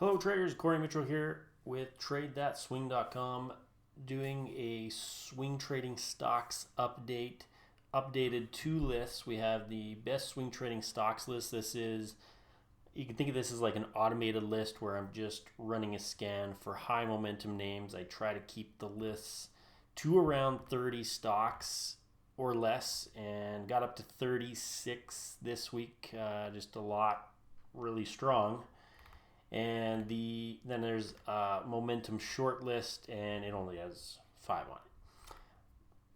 Hello traders, Cory Mitchell here with TradeThatSwing.com doing a swing trading stocks update. Updated two lists. We have the best swing trading stocks list. You can think of this as like an automated list where I'm just running a scan for high momentum names. I try to keep the lists to around 30 stocks or less and got up to 36 this week. Just a lot really strong. And then there's a momentum short list, and it only has 5 on it.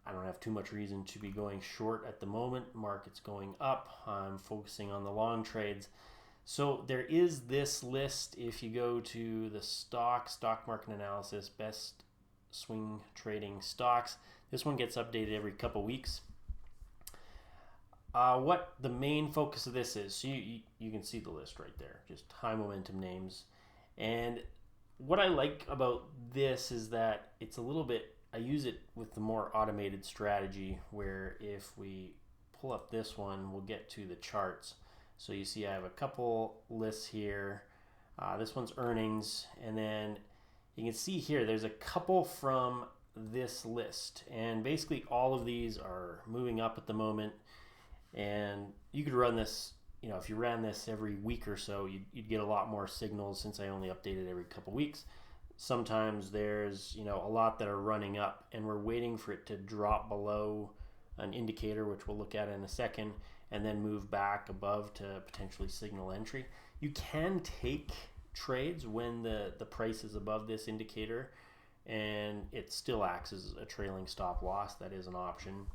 I don't have too much reason to be going short at the moment. Market's going up. I'm focusing on the long trades. So there is this list. If you go to the stock market analysis, best swing trading stocks, this one gets updated every couple weeks. What the main focus of this is, so you can see the list right there, just high momentum names. And what I like about this is that it's a little bit, I use it with the more automated strategy where if we pull up this one, we'll get to the charts. So you see I have a couple lists here. This one's earnings, and then you can see here there's a couple from this list. And basically all of these are moving up at the moment. And you could run this, if you ran this every week or so, you'd get a lot more signals since I only update it every couple weeks. Sometimes there's, a lot that are running up and we're waiting for it to drop below an indicator, which we'll look at in a second, and then move back above to potentially signal entry. You can take trades when the price is above this indicator and it still acts as a trailing stop loss. That is an option,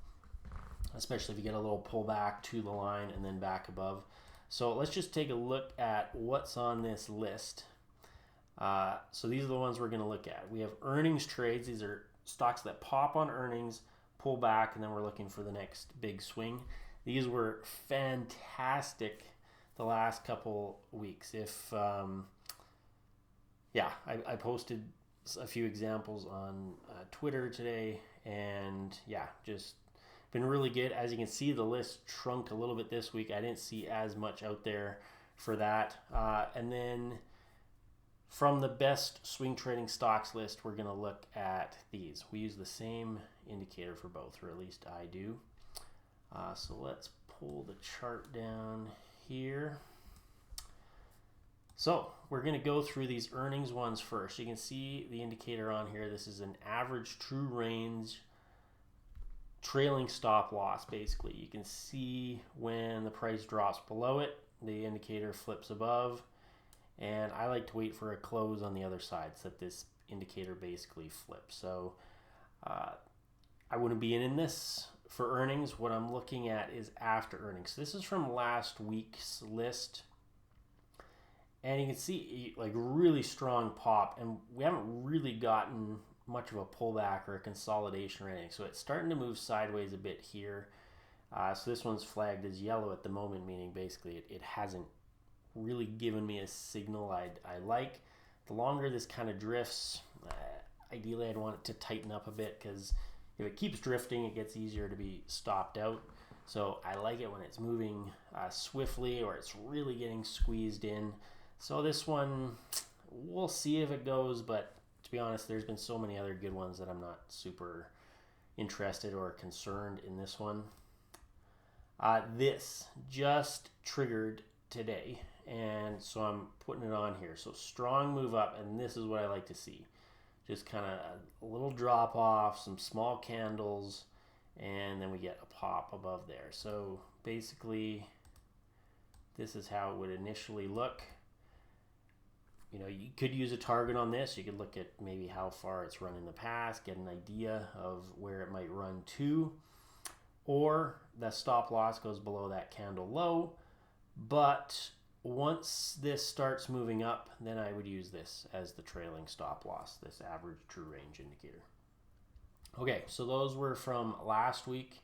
especially if you get a little pullback to the line and then back above. So let's just take a look at what's on this list. So these are the ones we're going to look at. We have earnings trades. These are stocks that pop on earnings, pull back, and then we're looking for the next big swing. These were fantastic the last couple weeks. I posted a few examples on Twitter today, and just been really good. As you can see, the list shrunk a little bit this week. I didn't see as much out there for that. And then from the best swing trading stocks list, we're going to look at these. We use the same indicator for both, or at least I do. So let's pull the chart down here. So we're going to go through these earnings ones first. You can see the indicator on here. This is an average true range trailing stop loss. Basically, you can see when the price drops below it, the indicator flips above, and I like to wait for a close on the other side so that this indicator basically flips. So I wouldn't be in this for earnings. What I'm looking at is after earnings. This is from last week's list, and you can see like really strong pop, and we haven't really gotten much of a pullback or a consolidation or anything. So it's starting to move sideways a bit here. So this one's flagged as yellow at the moment, meaning basically it hasn't really given me a signal I like. The longer this kind of drifts, ideally I'd want it to tighten up a bit, because if it keeps drifting, it gets easier to be stopped out. So I like it when it's moving swiftly or it's really getting squeezed in. So this one, we'll see if it goes, but to be honest, there's been so many other good ones that I'm not super interested or concerned in this one. This just triggered today, and so I'm putting it on here. So strong move up, and this is what I like to see. Just kind of a little drop off, some small candles, and then we get a pop above there. So basically, this is how it would initially look. You could use a target on this. You could look at maybe how far it's run in the past, get an idea of where it might run to, or the stop loss goes below that candle low. But once this starts moving up, then I would use this as the trailing stop loss, this average true range indicator. Okay, so those were from last week.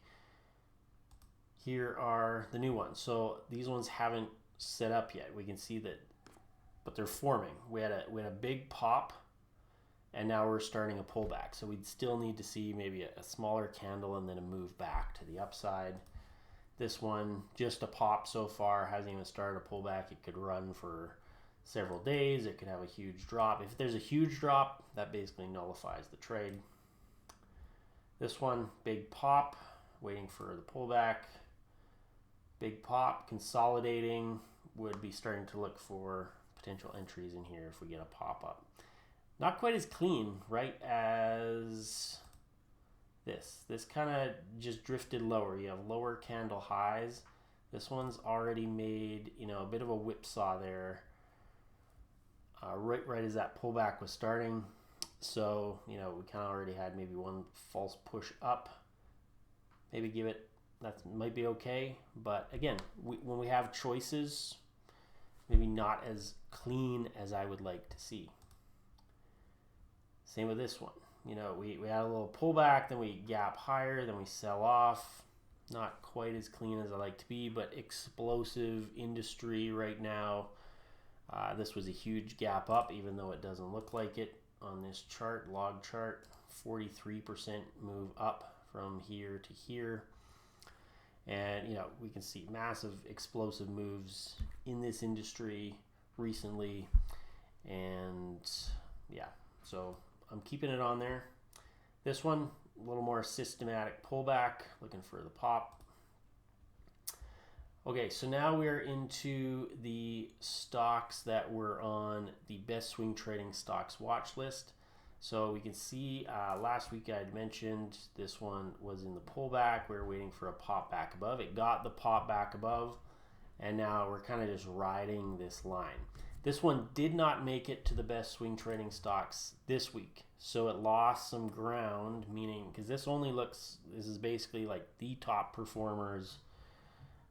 Here are the new ones. So these ones haven't set up yet. We can see that, but they're forming. We had a big pop, and now we're starting a pullback. So we'd still need to see maybe a smaller candle and then a move back to the upside. This one, just a pop so far, hasn't even started a pullback. It could run for several days. It could have a huge drop. If there's a huge drop, that basically nullifies the trade. This one, big pop, waiting for the pullback. Big pop, consolidating, would be starting to look for potential entries in here if we get a pop-up. Not quite as clean, right, as this. This kind of just drifted lower. You have lower candle highs. This one's already made, you know, a bit of a whipsaw there. Right as that pullback was starting. So, you know, we kind of already had maybe one false push up. Maybe give it, that might be okay. But again, when we have choices, maybe not as clean as I would like to see. Same with this one. You know, we had a little pullback, then we gap higher, then we sell off. Not quite as clean as I like to be, but explosive industry right now. This was a huge gap up, even though it doesn't look like it on this chart, log chart. 43% move up from here to here. And, you know, we can see massive explosive moves in this industry recently. And, yeah, so I'm keeping it on there. This one, a little more systematic pullback, looking for the pop. Okay, so now we're into the stocks that were on the best swing trading stocks watch list. So we can see last week I had mentioned this one was in the pullback. We were waiting for a pop back above. It got the pop back above, and now we're kind of just riding this line. This one did not make it to the best swing trading stocks this week. So it lost some ground, meaning, because this is basically like the top performers,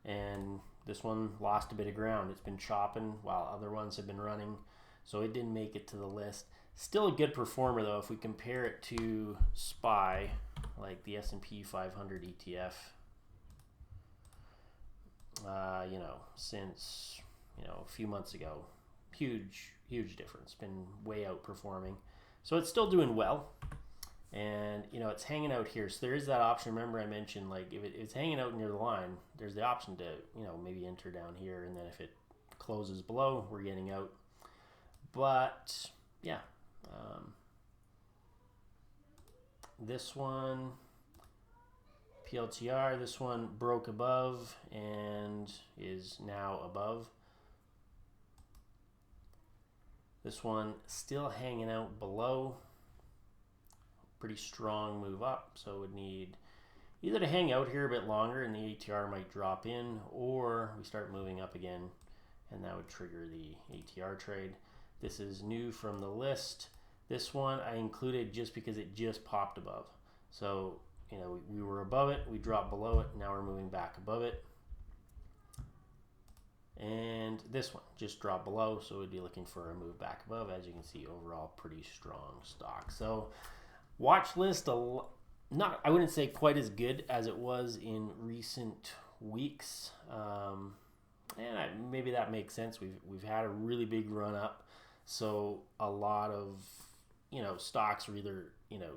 and this one lost a bit of ground. It's been chopping while other ones have been running, so it didn't make it to the list. Still a good performer though if we compare it to SPY, like the S&P 500 ETF. You know, since, you know, a few months ago, huge difference. Been way outperforming, so it's still doing well. And, you know, it's hanging out here. So there is that option. Remember I mentioned, like, if it's hanging out near the line, there's the option to, you know, maybe enter down here. And then if it closes below, we're getting out. But, yeah. This one, PLTR, this one broke above and is now above. This one still hanging out below. Pretty strong move up, so would need either to hang out here a bit longer and the ATR might drop in, or we start moving up again and that would trigger the ATR trade. This is new from the list. This one I included just because it just popped above. So, you know, we were above it, we dropped below it, now we're moving back above it. And this one just dropped below, so we'd be looking for a move back above. As you can see, overall pretty strong stock. So watch list, not, I wouldn't say quite as good as it was in recent weeks, and maybe that makes sense. We've had a really big run up, so a lot of, you know, stocks are either, you know,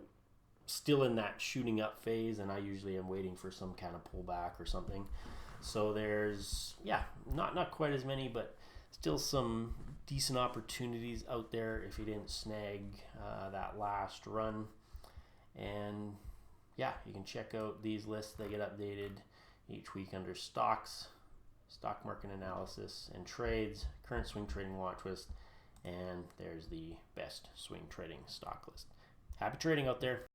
still in that shooting up phase, and I usually am waiting for some kind of pullback or something. So there's, yeah, not quite as many, but still some decent opportunities out there if you didn't snag that last run. And yeah, you can check out these lists. They get updated each week under stocks, stock market analysis, and trades, current swing trading watch list, and there's the best swing trading stock list. Happy trading out there.